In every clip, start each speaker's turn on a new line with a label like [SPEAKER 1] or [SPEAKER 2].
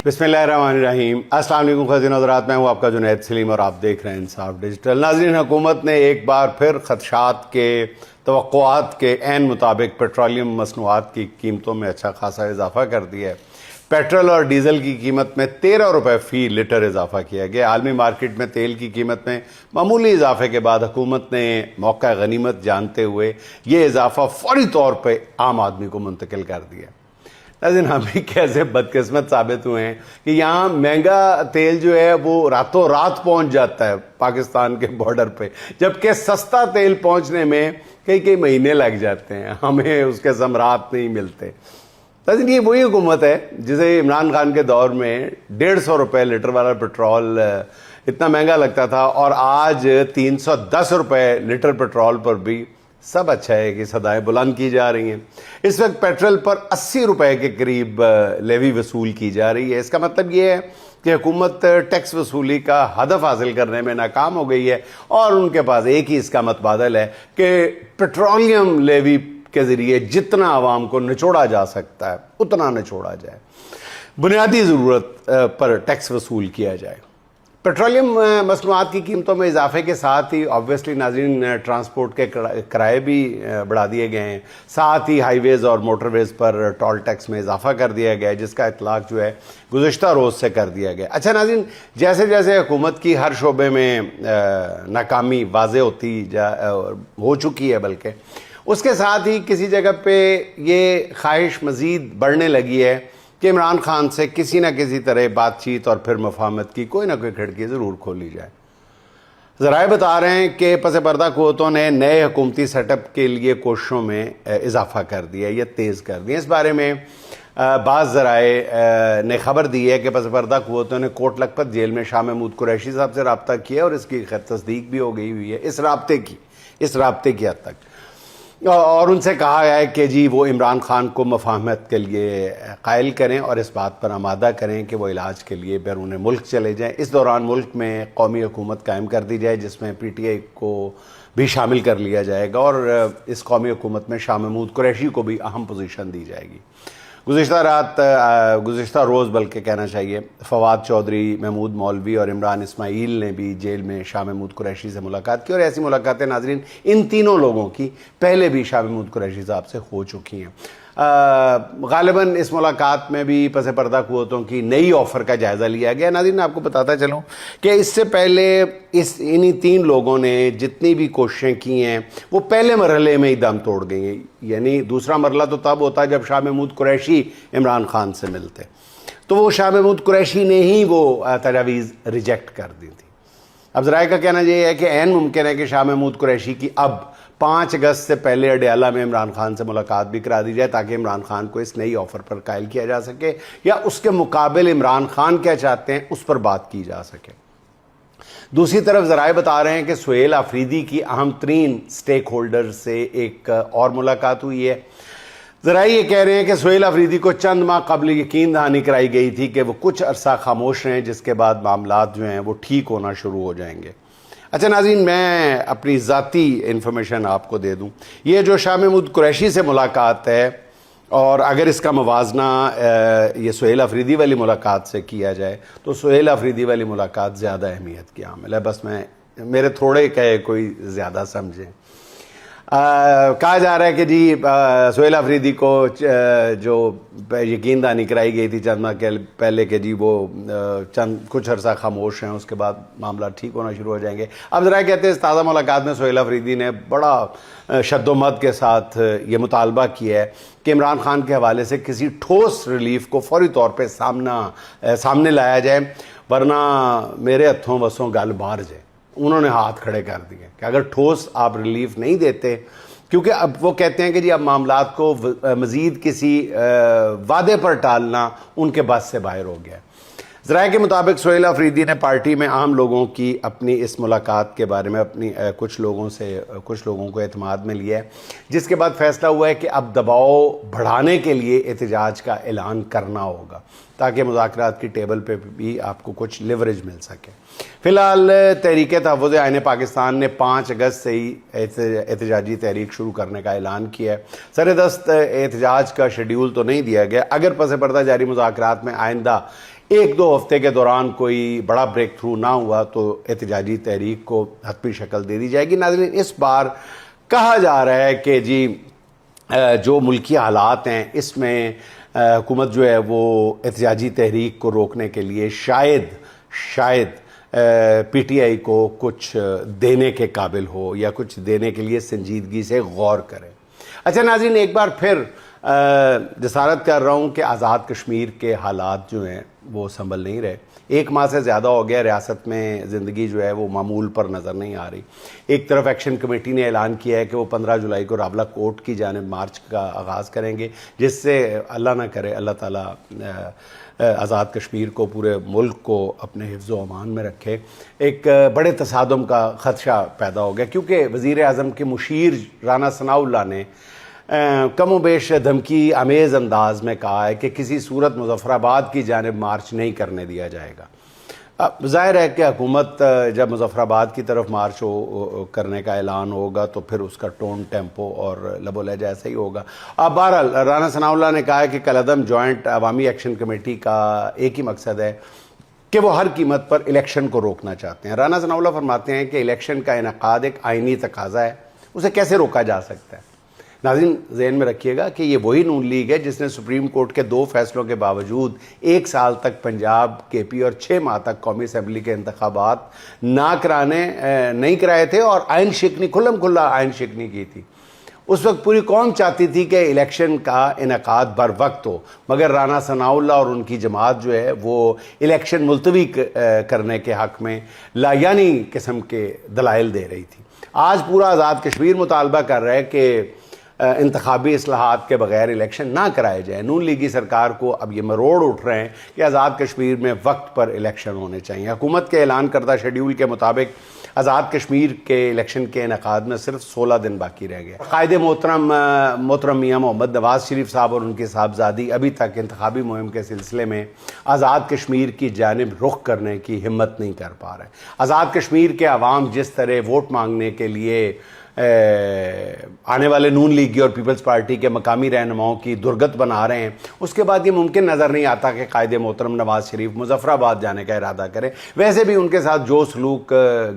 [SPEAKER 1] बिस्मिल्लाहिर्रहमानिर्रहीम। अस्सलाम वालेकुम ख़ातिन हज़रात, मैं हूँ आपका जुनैद सलीम और आप देख रहे हैं इंसाफ डिजिटल। नाज़रीन, हुकूमत ने एक बार फिर खदशात के तवक्कुआत के ऐन मुताबिक पेट्रोलियम मसनूआत की कीमतों में अच्छा खासा इजाफा कर दिया है। पेट्रोल और डीज़ल की कीमत में 13 रुपये फ़ी लीटर इजाफा किया गया। आलमी मार्केट में तेल की कीमत में मामूली इजाफे के बाद हुकूमत ने मौका गनीमत जानते हुए ये इजाफा फौरी तौर पर आम आदमी को मुंतकिल कर दिया। लेकिन हम भी कैसे बदकिस्मत साबित हुए हैं कि यहाँ महंगा तेल जो है वो रातों रात पहुँच जाता है पाकिस्तान के बॉर्डर पे, जबकि सस्ता तेल पहुँचने में कई कई महीने लग जाते हैं, हमें उसके ज़मरात नहीं मिलते। लेकिन ये वही हुकूमत है जिसे इमरान खान के दौर में 150 रुपये लीटर वाला पेट्रोल इतना महंगा लगता था और आज 310 रुपये लीटर पेट्रोल पर भी सब अच्छा है कि सदाएं बुलंद की जा रही हैं। इस वक्त पेट्रोल पर 80 रुपये के करीब लेवी वसूल की जा रही है। इसका मतलब ये है कि हुकूमत टैक्स वसूली का हदफ हासिल करने में नाकाम हो गई है और उनके पास एक ही इसका मतबादल है कि पेट्रोलियम लेवी के ज़रिए जितना आवाम को निचोड़ा जा सकता है उतना निचोड़ा जाए, बुनियादी ज़रूरत पर टैक्स वसूल किया जाए। पेट्रोलियम मसनूआत की कीमतों में इजाफे के साथ ही ऑब्वियसली नाज़रीन ट्रांसपोर्ट के किराए भी बढ़ा दिए गए हैं। साथ ही हाईवेज़ और मोटरवेज़ पर टोल टैक्स में इजाफा कर दिया गया है, जिसका इतलाक़ जो है गुज़िश्ता रोज़ से कर दिया गया। अच्छा नाज़रीन, जैसे जैसे हुकूमत की हर शोबे में नाकामी वाज़े हो चुकी है, बल्कि उसके साथ ही किसी जगह पे ये ख्वाहिश मज़ीद बढ़ने लगी है कि इमरान खान से किसी न किसी तरह बातचीत और फिर मुफाहमत की कोई ना कोई खिड़की ज़रूर खोली जाए। ज़राए बता रहे हैं कि पस पर्दा क़ुव्वतों ने नए हुकूमती सेटअप के लिए कोशिशों में इजाफा कर दिया या तेज़ कर दिया। इस बारे में बाज़ ज़राए ने खबर दी है कि पस पर्दा क़ुव्वतों ने कोट लखपत जेल में शाह महमूद कुरैशी साहब से रब्ता किया और इसकी तस्दीक भी हो गई हुई है इस रब्ते की हद तक, और उनसे कहा गया है कि जी वो इमरान खान को मुफाहमत के लिए कायल करें और इस बात पर आमादा करें कि वो इलाज के लिए बैरून मुल्क चले जाएं। इस दौरान मुल्क में कौमी हुकूमत कायम कर दी जाए जिसमें PTI को भी शामिल कर लिया जाएगा और इस कौमी हुकूमत में शाह महमूद कुरैशी को भी अहम पोजीशन दी जाएगी। गुज़िश्ता रोज़ बल्कि कहना चाहिए, फवाद चौधरी, महमूद मौलवी और इमरान इस्माइल ने भी जेल में शाह महमूद कुरैशी से मुलाकात की और ऐसी मुलाकातें नाज़रीन इन तीनों लोगों की पहले भी शाह महमूद कुरैशी साहब से हो चुकी हैं। ग़ालिबन इस मुलाकात में भी पस पर्दा क़ुव्वतों की नई ऑफ़र का जायज़ा लिया गया। नाज़रीन, आपको बताता चलूँ कि इससे पहले इन्हीं तीन लोगों ने जितनी भी कोशिशें की हैं वो पहले मरहले में ही दम तोड़ गई हैं। यानी दूसरा मरहला तो तब होता जब शाह महमूद कुरैशी इमरान खान से मिलते, तो वो शाह महमूद कुरैशी ने ही वो तजावीज़ रिजेक्ट कर दी थी। अब ज़राए का कहना यह है कि ऐन मुमकिन है कि शाह महमूद कुरैशी की अब 5 अगस्त से पहले अडयाला में इमरान खान से मुलाकात भी करा दी जाए ताकि इमरान खान को इस नई ऑफ़र पर कायल किया जा सके या उसके मुकाबले इमरान खान क्या चाहते हैं उस पर बात की जा सके। दूसरी तरफ ज़राए बता रहे हैं कि सुहेल आफरीदी की अहम तरीन स्टेक होल्डर से एक और मुलाकात हुई है। ज़राए ये कह रहे हैं कि सुहेल आफरीदी को चंद माह कबल यकीन दहानी कराई गई थी कि वो कुछ अरसा खामोश रहें, जिसके बाद मामलात जो हैं वो ठीक होना शुरू हो जाएंगे। अच्छा नाज़रीन, मैं अपनी ज़ाती इन्फॉर्मेशन आपको दे दूं, ये जो शाह महमूद कुरैशी से मुलाकात है और अगर इसका मवाजना ये सुहेल आफरीदी वाली मुलाकात से किया जाए तो सुहेल आफरीदी वाली मुलाकात ज़्यादा अहमियत की हामिल है। बस मेरे थोड़े कहे कोई ज़्यादा समझें। कहा जा रहा है कि जी सुहेल आफरीदी को जो यकीन दहानी कराई गई थी चंद माह पहले के जी वो कुछ अरसा खामोश हैं, उसके बाद मामला ठीक होना शुरू हो जाएंगे। अब ज़रा कहते हैं इस ताज़ा मुलाकात में सुहेल आफरीदी ने बड़ा शद्दोमत के साथ ये मुतालबा किया है कि इमरान खान के हवाले से किसी ठोस रिलीफ को फौरी तौर पर सामने लाया जाए, वरना मेरे हथों वसों गल बाहर जाए। उन्होंने हाथ खड़े कर दिए कि अगर ठोस आप रिलीफ नहीं देते, क्योंकि अब वो कहते हैं कि जी अब मामलात को मज़ीद किसी वादे पर टालना उनके बस से बाहर हो गया। ज़राए के मुताबिक सुहेल आफरीदी ने पार्टी में आम लोगों की अपनी इस मुलाकात के बारे में अपनी कुछ लोगों को एतमाद में लिया है, जिसके बाद फैसला हुआ है कि अब दबाव बढ़ाने के लिए एहतजाज का ऐलान करना होगा ताकि मुज़ाकरात की टेबल पे भी आपको कुछ लिवरेज मिल सके। फ़िलहाल तहरीक तहफ़्फ़ुज़ आईन पाकिस्तान ने 5 अगस्त से ही एहतजाजी तहरीक शुरू करने का ऐलान किया है। सरदस्त एहतजाज का शेड्यूल तो नहीं दिया गया। अगर पस पर्दा जारी मुज़ाकरात में आइंदा ایک دو ہفتے کے دوران کوئی بڑا بریک تھرو نہ ہوا تو احتجاجی تحریک کو حتمی شکل دے دی جائے گی۔ ناظرین، اس بار کہا جا رہا ہے کہ جی جو ملکی حالات ہیں اس میں حکومت جو ہے وہ احتجاجی تحریک کو روکنے کے لیے شاید پی ٹی آئی کو کچھ دینے کے قابل ہو یا کچھ دینے کے لیے سنجیدگی سے غور کرے۔ اچھا ناظرین، ایک بار پھر جسارت کر رہا ہوں کہ آزاد کشمیر کے حالات جو ہیں وہ سنبھل نہیں رہے۔ 1 ماہ سے زیادہ ہو گیا ریاست میں زندگی جو ہے وہ معمول پر نظر نہیں آ رہی۔ ایک طرف ایکشن کمیٹی نے اعلان کیا ہے کہ وہ 15 جولائی کو راولہ کوٹ کی جانب مارچ کا آغاز کریں گے، جس سے اللہ نہ کرے اللہ تعالیٰ آزاد کشمیر کو، پورے ملک کو اپنے حفظ و امان میں رکھے، ایک بڑے تصادم کا خدشہ پیدا ہو گیا، کیونکہ وزیر اعظم کے مشیر رانا ثناء اللہ نے کم و بیش دھمکی آمیز انداز میں کہا ہے کہ کسی صورت مظفر آباد کی جانب مارچ نہیں کرنے دیا جائے گا۔ اب ظاہر ہے کہ حکومت جب مظفر آباد کی طرف مارچ کرنے کا اعلان ہوگا تو پھر اس کا ٹون، ٹیمپو اور لب و لہجہ ایسا ہی ہوگا۔ اب بہرحال رانا ثناء اللہ نے کہا ہے کہ کالعدم جوائنٹ عوامی ایکشن کمیٹی کا ایک ہی مقصد ہے کہ وہ ہر قیمت پر الیکشن کو روکنا چاہتے ہیں۔ رانا ثناء اللہ فرماتے ہیں کہ الیکشن کا انعقاد ایک آئینی تقاضا ہے، اسے کیسے روکا جا سکتا ہے؟ ناظرین ذہن میں رکھیے گا کہ یہ وہی نون لیگ ہے جس نے سپریم کورٹ کے 2 فیصلوں کے باوجود 1 سال تک پنجاب، کے پی اور 6 ماہ تک قومی اسمبلی کے انتخابات نہیں کرائے تھے اور آئین شکنی، کھلم کھلا آئین شکنی کی تھی۔ اس وقت پوری قوم چاہتی تھی کہ الیکشن کا انعقاد بر وقت ہو، مگر رانا ثناء اللہ اور ان کی جماعت جو ہے وہ الیکشن ملتوی کرنے کے حق میں لایعنی قسم کے دلائل دے رہی تھی۔ آج پورا آزاد کشمیر مطالبہ کر رہا ہے کہ انتخابی اصلاحات کے بغیر الیکشن نہ کرائے جائیں۔ نون لیگی سرکار کو اب یہ مروڑ اٹھ رہے ہیں کہ آزاد کشمیر میں وقت پر الیکشن ہونے چاہیے۔ حکومت کے اعلان کردہ شیڈیول کے مطابق آزاد کشمیر کے الیکشن کے انعقاد میں صرف 16 دن باقی رہ گئے۔ قائد محترم میاں محمد نواز شریف صاحب اور ان کی صاحبزادی ابھی تک انتخابی مہم کے سلسلے میں آزاد کشمیر کی جانب رخ کرنے کی ہمت نہیں کر پا رہے۔ آزاد کشمیر کے عوام جس طرح ووٹ مانگنے کے لیے آنے والے نون لیگی اور پیپلز پارٹی کے مقامی رہنماؤں کی درگت بنا رہے ہیں، اس کے بعد یہ ممکن نظر نہیں آتا کہ قائد محترم نواز شریف مظفر آباد جانے کا ارادہ کرے۔ ویسے بھی ان کے ساتھ جو سلوک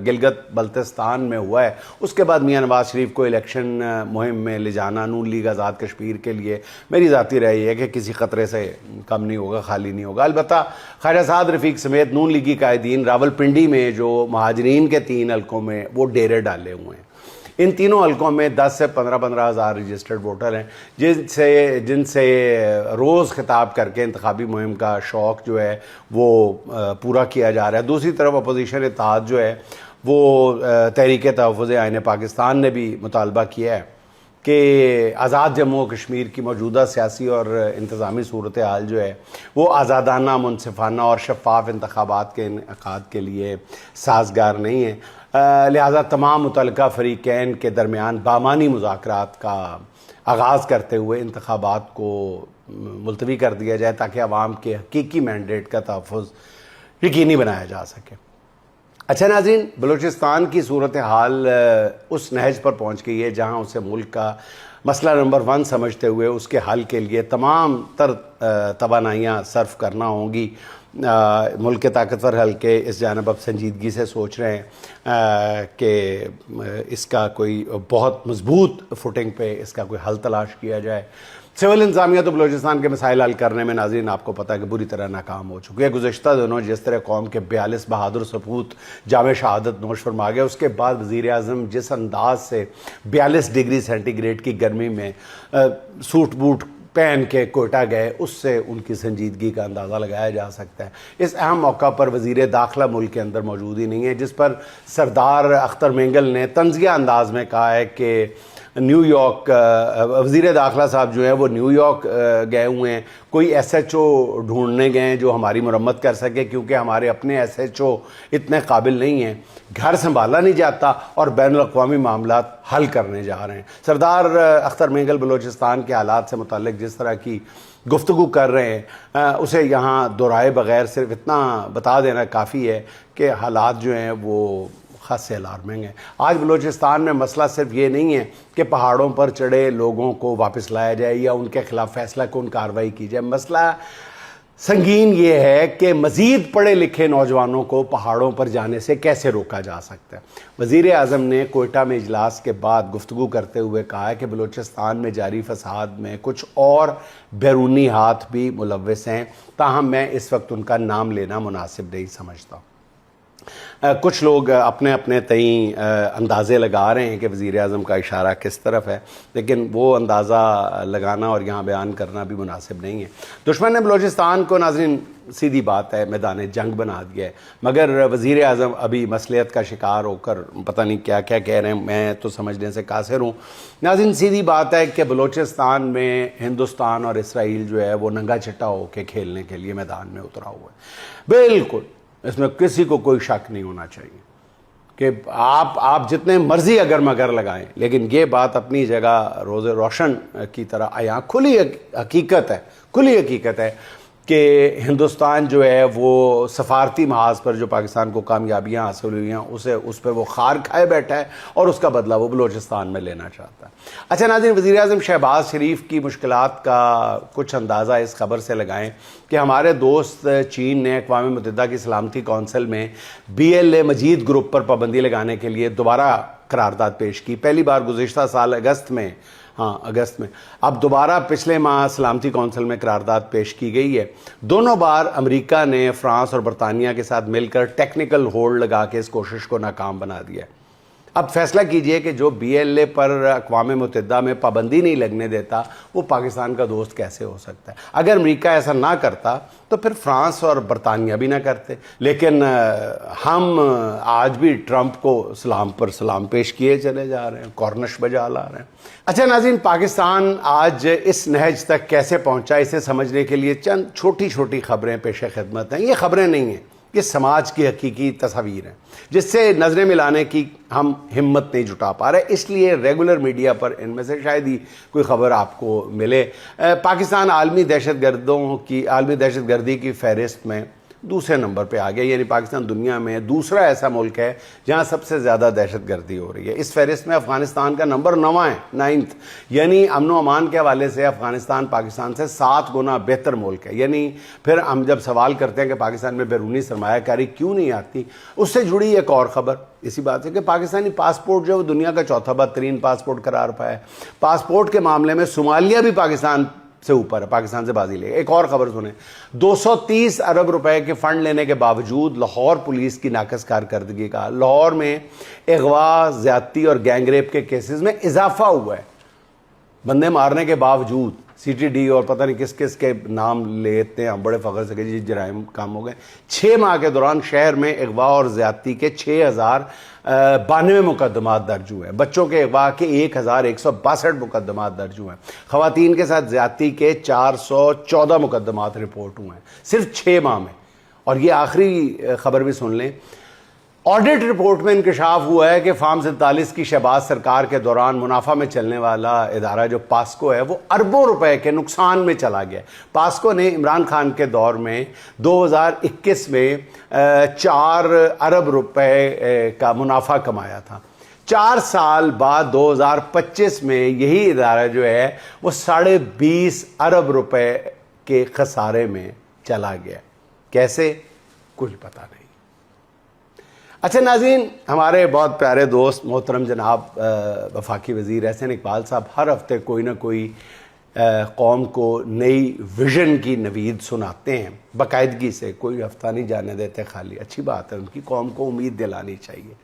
[SPEAKER 1] گلگت بلتستان میں ہوا ہے، اس کے بعد میاں نواز شریف کو الیکشن مہم میں لے جانا نون لیگ آزاد کشمیر کے لیے میری ذاتی رائے ہے کہ کسی خطرے سے کم نہیں ہوگا، خالی نہیں ہوگا۔ البتہ خواجہ سعد رفیق سمیت نون لیگی قائدین راولپنڈی میں جو مہاجرین کے 3 حلقوں میں وہ ڈیرے ڈالے ہوئے ہیں۔ ان تینوں حلقوں میں 10 سے 15 ہزار رجسٹرڈ ووٹر ہیں جن سے روز خطاب کر کے انتخابی مہم کا شوق جو ہے وہ پورا کیا جا رہا ہے۔ دوسری طرف اپوزیشن اتحاد جو ہے وہ تحریک تحفظ آئین پاکستان نے بھی مطالبہ کیا ہے کہ آزاد جموں و کشمیر کی موجودہ سیاسی اور انتظامی صورتحال جو ہے وہ آزادانہ، منصفانہ اور شفاف انتخابات کے انعقاد کے لیے سازگار نہیں ہے، لہذا تمام متعلقہ فریقین کے درمیان بامانی مذاکرات کا آغاز کرتے ہوئے انتخابات کو ملتوی کر دیا جائے تاکہ عوام کے حقیقی مینڈیٹ کا تحفظ یقینی بنایا جا سکے۔ اچھا ناظرین، بلوچستان کی صورتحال اس نہج پر پہنچ گئی ہے جہاں اسے ملک کا مسئلہ نمبر 1 سمجھتے ہوئے اس کے حل کے لیے تمام تر توانائیاں صرف کرنا ہوں گی۔ ملک کے طاقتور حلقے اس جانب اب سنجیدگی سے سوچ رہے ہیں کہ اس کا کوئی بہت مضبوط فوٹنگ پہ اس کا کوئی حل تلاش کیا جائے۔ سول انتظامیہ تو بلوچستان کے مسائل حل کرنے میں ناظرین آپ کو پتہ ہے کہ بری طرح ناکام ہو چکی ہے۔ گزشتہ دنوں جس طرح قوم کے 42 بہادر سپوت جام شہادت نوش فرما گئے، اس کے بعد وزیر اعظم جس انداز سے 42 ڈگری سینٹی گریڈ کی گرمی میں سوٹ بوٹ پہن کے کوئٹہ گئے، اس سے ان کی سنجیدگی کا اندازہ لگایا جا سکتا ہے۔ اس اہم موقع پر وزیر داخلہ ملک کے اندر موجود ہی نہیں ہے، جس پر سردار اختر مینگل نے طنزیہ انداز میں کہا ہے کہ نیو یارک وزیر داخلہ صاحب جو ہیں وہ نیو یارک گئے ہوئے ہیں، کوئی ایس ایچ او ڈھونڈنے گئے ہیں جو ہماری مرمت کر سکے، کیونکہ ہمارے اپنے ایس ایچ او اتنے قابل نہیں ہیں، گھر سنبھالا نہیں جاتا اور بین الاقوامی معاملات حل کرنے جا رہے ہیں۔ سردار اختر مینگل بلوچستان کے حالات سے متعلق جس طرح کی گفتگو کر رہے ہیں اسے یہاں دہرائے بغیر صرف اتنا بتا دینا کافی ہے کہ حالات جو ہیں وہ خاصے الارمنگ ہیں۔ آج بلوچستان میں مسئلہ صرف یہ نہیں ہے کہ پہاڑوں پر چڑھے لوگوں کو واپس لایا جائے یا ان کے خلاف فیصلہ کن کارروائی کی جائے، مسئلہ संगीन ये है कि मज़ीद पढ़े लिखे नौजवानों को पहाड़ों पर जाने से कैसे रोका जा सकता है। वज़ीर आज़म ने कोयटा में इजलास के बाद गुफ्तगू करते हुए कहा है कि बलूचिस्तान में जारी फसाद में कुछ और बैरूनी हाथ भी मुलव्वस हैं, ताहम मैं इस वक्त उनका नाम लेना मुनासिब नहीं समझता। कुछ लोग अपने अपने तई अंदाज़े लगा रहे हैं कि वज़ीर आज़म का इशारा किस तरफ है, लेकिन वो अंदाज़ा लगाना और यहाँ बयान करना भी मुनासिब नहीं है। दुश्मन ने बलूचिस्तान को नाज़रीन सीधी बात है मैदान जंग बना दिया है, मगर वज़ीर आज़म अभी मसलियत का शिकार होकर पता नहीं क्या क्या कह रहे हैं, मैं तो समझने से कासिर हूँ। नाज़रीन सीधी बात है कि बलूचिस्तान में हिंदुस्तान और इसराइल जो है वो नंगा चिट्टा होकर खेलने के लिए मैदान में उतरा हुआ है। बिल्कुल इसमें किसी को कोई शक नहीं होना चाहिए कि आप जितने मर्जी अगर मगर लगाएं, लेकिन ये बात अपनी जगह रोज़े रोशन की तरह आया खुली हकीकत है, खुली हकीकत है कि हिंदुस्तान जो है वो सफारती महाज पर जो पाकिस्तान को कामयाबियां हासिल हुई हैं उस पर वो खार खाए बैठा है और उसका बदला वो बलूचिस्तान में लेना चाहता है। अच्छा नाज़रीन, वज़ीर आज़म शहबाज शरीफ की मुश्किलात का कुछ अंदाज़ा इस खबर से लगाएं कि हमारे दोस्त चीन ने अक़वाम मुत्तहिदा की सलामती कौंसिल में BLA मजीद ग्रुप पर पाबंदी लगाने के लिए दोबारा करारदाद पेश की। पहली बार गुज़िश्ता साल अगस्त में, अब दोबारा पिछले माह सलामती कौंसिल में करारदाद पेश की गई है। दोनों बार अमेरिका ने फ्रांस और बरतानिया के साथ मिलकर टेक्निकल होल्ड लगा के इस कोशिश को नाकाम बना दिया है। अब फैसला कीजिए कि जो BLA पर अक़वाम मुत्तहिदा में पाबंदी नहीं लगने देता वो पाकिस्तान का दोस्त कैसे हो सकता है। अगर अमेरिका ऐसा ना करता तो फिर फ्रांस और बरतानिया भी ना करते, लेकिन हम आज भी ट्रंप को सलाम पर सलाम पेश किए चले जा रहे हैं, कॉर्नश बजा ला रहे हैं। अच्छा नाज़रीन, पाकिस्तान आज इस नहज तक कैसे पहुंचा, इसे समझने के लिए चंद छोटी छोटी खबरें पेश खिदमत हैं। ये खबरें नहीं हैं, ये समाज की हकीकी तस्वीर है जिससे नज़रें मिलाने की हम हिम्मत नहीं जुटा पा रहे, इसलिए रेगुलर मीडिया पर इनमें से शायद ही कोई ख़बर आपको मिले। पाकिस्तान आलमी दहशतगर्दी की फहरिस्त में दूसरे नंबर पे आ गया, यानी पाकिस्तान दुनिया में दूसरा ऐसा मुल्क है जहां सबसे ज़्यादा दहशतगर्दी हो रही है। इस फहरिस्त में अफ़गानिस्तान का नंबर 9 है, 9th, यानी अमन व अमान के हवाले से अफ़गानिस्तान पाकिस्तान से 7 गुना बेहतर मुल्क है। यानी फिर हम जब सवाल करते हैं कि पाकिस्तान में बैरूनी सरमायाकारी क्यों नहीं आती, उससे जुड़ी एक और ख़बर इसी बात है कि पाकिस्तानी पासपोर्ट जो है वो दुनिया का चौथा बदतरीन पासपोर्ट करार पाया है। पासपोर्ट के मामले में सोमालिया भी पाकिस्तान से ऊपर है, पाकिस्तान से बाजी ले। एक और खबर सुने, 230 अरब रुपए के फंड लेने के बावजूद लाहौर पुलिस की नाकस कारकर्दगी का लाहौर में अगवा, ज्यादती और गैंगरेप के केसेस में इजाफा हुआ है। बंदे मारने के बावजूद CTD और पता नहीं किस किस के नाम लेते हैं, बड़े फ़ख्र से कि जराइम काम हो गए। 6 माह के दौरान शहर में अगवा और ज़्यादती के 6092 मुकदमात दर्ज हुए हैं। बच्चों के अगवा के 1162 मुकदमात दर्ज हुए हैं। ख़वातीन के साथ ज़्यादती के 414 मुकदमात रिपोर्ट हुए हैं सिर्फ 6 माह में। और ये आखिरी खबर भी सुन लें, ऑडिट रिपोर्ट में इंकशाफ हुआ है कि फार्म 47 की शहबाज सरकार के दौरान मुनाफा में चलने वाला इदारा जो पास्को है वो अरबों रुपए के नुकसान में चला गया। पास्को ने इमरान खान के दौर में 2021 में 4 अरब रुपए का मुनाफा कमाया था। 4 साल बाद 2025 में यही इदारा जो है वो 20.5 अरब रुपए के खसारे में चला गया। कैसे, कुछ पता नहीं। अच्छा नाज़रीन, हमारे बहुत प्यारे दोस्त मोहतरम जनाब वफाकी वज़ीर एहसन इकबाल साहब हर हफ्ते कोई ना कोई कौम को नई विज़न की नवीद सुनाते हैं बाकायदगी से, कोई हफ्ता नहीं जाने देते खाली। अच्छी बात है, उनकी कौम को उम्मीद दिलानी चाहिए।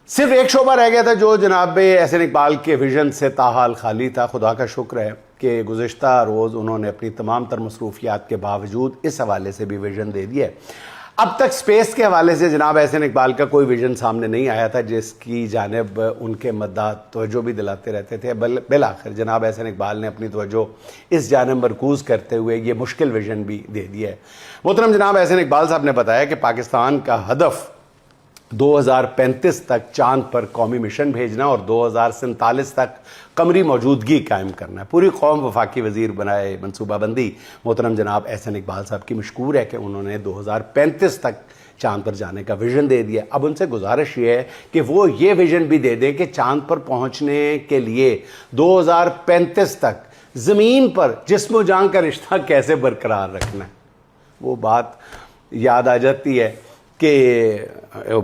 [SPEAKER 1] सिर्फ एक शोबा रह गया था जो जनाब एहसन इकबाल के विज़न से ताहाल खाली था। खुदा का शुक्र है कि गुज़िश्ता रोज़ उन्होंने अपनी तमाम तर मसरूफियात के बावजूद इस हवाले से भी विज़न दे दिया। अब तक स्पेस के हवाले से जनाब एहसन इकबाल का कोई विजन सामने नहीं आया था जिसकी जानिब उनके मद्दा तवज्जो भी दिलाते रहते थे। बिल आखिर जनाब एहसन इकबाल ने अपनी तवज्जो इस जानिब मरकूज़ करते हुए ये मुश्किल विजन भी दे दिया है। मोहतरम जनाब एहसन इकबाल साहब ने बताया कि पाकिस्तान का हदफ 2035 तक चांद पर कौमी मिशन भेजना और 2047 तक कमरी मौजूदगी कायम करना है। पूरी कौम वफाकी वज़ीर बनाए मनसूबाबंदी मोहतरम जनाब एहसन इकबाल साहब की मशकूर है कि उन्होंने 2035 तक चांद पर जाने का विज़न दे दिया। अब उनसे गुजारिश ये है कि वो ये विज़न भी दे दें कि चांद पर पहुंचने के लिए 2035 तक ज़मीन पर जिस्म जान का रिश्ता कैसे बरकरार रखना है। وہ بات یاد آ جاتی ہے کہ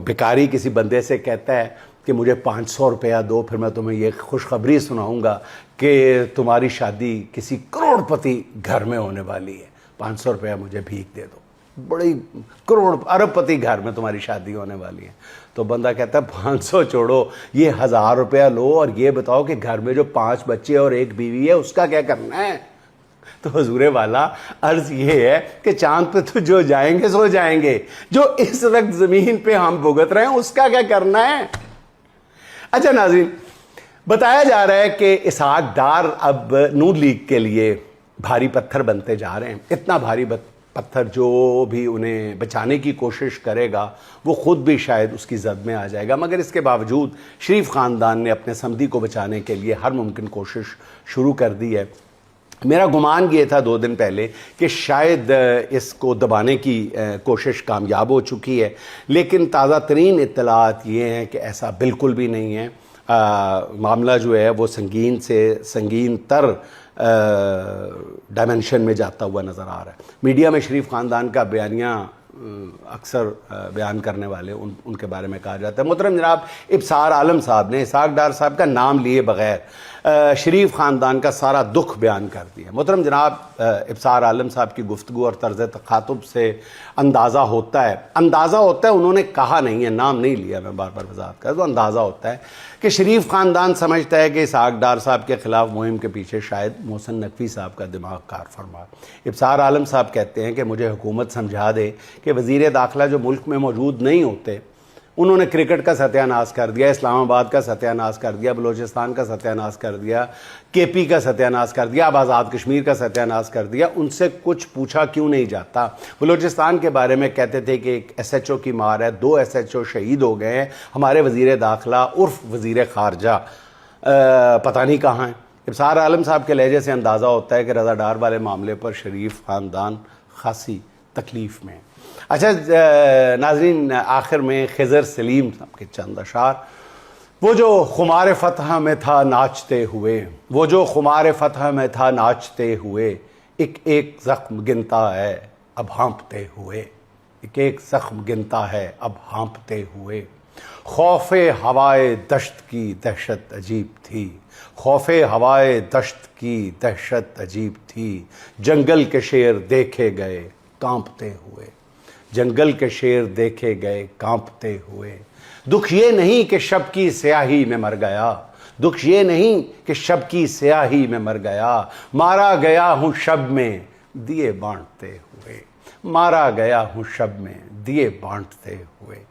[SPEAKER 1] بھکاری کسی بندے سے کہتا ہے کہ مجھے 500 روپیہ دو، پھر میں تمہیں یہ خوشخبری سناؤں گا کہ تمہاری شادی کسی کروڑ پتی گھر میں ہونے والی ہے، 500 روپیہ مجھے بھیک دے دو، بڑی کروڑ ارب پتی گھر میں تمہاری شادی ہونے والی ہے۔ تو بندہ کہتا ہے 500 چھوڑو، یہ 1000 روپیہ لو اور یہ بتاؤ کہ گھر میں جو 5 بچے اور 1 بیوی ہے اس کا کیا کرنا ہے؟ تو حضور والا عرض یہ ہے کہ چاند پہ تو جو جائیں گے سو جائیں گے، جو اس وقت زمین پہ ہم بھگت رہے ہیں اس کا کیا کرنا ہے؟ اچھا ناظرین، بتایا جا رہا ہے کہ اسحاق ڈار اب نون لیگ کے لیے بھاری پتھر بنتے جا رہے ہیں۔ اتنا بھاری پتھر جو بھی انہیں بچانے کی کوشش کرے گا وہ خود بھی شاید اس کی زد میں آ جائے گا، مگر اس کے باوجود شریف خاندان نے اپنے سمدھی کو بچانے کے لیے ہر ممکن کوشش شروع کر دی ہے۔ میرا گمان یہ تھا 2 دن پہلے کہ شاید اس کو دبانے کی کوشش کامیاب ہو چکی ہے، لیکن تازہ ترین اطلاعات یہ ہیں کہ ایسا بالکل بھی نہیں ہے۔ معاملہ جو ہے وہ سنگین سے سنگین تر ڈائمنشن میں جاتا ہوا نظر آ رہا ہے۔ میڈیا میں شریف خاندان کا بیانیہ اکثر بیان کرنے والے ان کے بارے میں کہا جاتا ہے۔ محترم جناب ابصار عالم صاحب نے اسحاق ڈار صاحب کا نام لیے بغیر شریف خاندان کا سارا دکھ بیان کر دیا۔ محترم جناب ابصار عالم صاحب کی گفتگو اور طرز تخاطب سے اندازہ ہوتا ہے انہوں نے کہا نہیں ہے، نام نہیں لیا، میں بار بار وضاحت کر دوں، اندازہ ہوتا ہے کہ شریف خاندان سمجھتا ہے کہ اسحاق ڈار صاحب کے خلاف مہم کے پیچھے شاید محسن نقوی صاحب کا دماغ کار فرما۔ ابصار عالم صاحب کہتے ہیں کہ مجھے حکومت سمجھا دے کہ وزیر داخلہ جو ملک میں موجود نہیں ہوتے، انہوں نے کرکٹ کا ستیہ ناش کر دیا، اسلام آباد کا ستیہ ناش کر دیا، بلوچستان کا ستیہ ناش کر دیا، کے پی کا ستیہ ناش کر دیا، اب آزاد کشمیر کا ستیہ ناش کر دیا، ان سے کچھ پوچھا کیوں نہیں جاتا؟ بلوچستان کے بارے میں کہتے تھے کہ ایک ایس ایچ او کی مار ہے، 2 ایس ایچ او شہید ہو گئے ہیں، ہمارے وزیر داخلہ عرف وزیر خارجہ پتہ نہیں کہاں ہیں۔ ابصار عالم صاحب کے لہجے سے اندازہ ہوتا ہے کہ رضا ڈار والے معاملے پر شریف خاندان خاصی تکلیف میں ہے۔ اچھا ناظرین، آخر میں خضر سلیم صاحب کے چند اشعار، وہ جو خمار فتح میں تھا ناچتے ہوئے، وہ جو خمار فتح میں تھا ناچتے ہوئے، ایک ایک زخم گنتا ہے اب ہانپتے ہوئے، ایک ایک زخم گنتا ہے اب ہانپتے ہوئے۔ خوف ہوائے دشت کی دہشت عجیب تھی، خوف ہوائے دشت کی دہشت عجیب تھی، جنگل کے شیر دیکھے گئے کانپتے ہوئے، جنگل کے شیر دیکھے گئے کانپتے ہوئے۔ دکھ یہ نہیں کہ شب کی سیاہی میں مر گیا، دکھ یہ نہیں کہ شب کی سیاہی میں مر گیا، مارا گیا ہوں شب میں دیے بانٹتے ہوئے، مارا گیا ہوں شب میں دیے بانٹتے ہوئے۔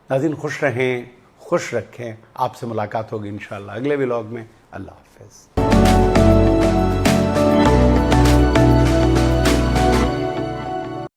[SPEAKER 1] ناظرین خوش رہیں، خوش رکھیں، آپ سے ملاقات ہوگی انشاءاللہ اگلے ولاگ میں۔ اللہ حافظ۔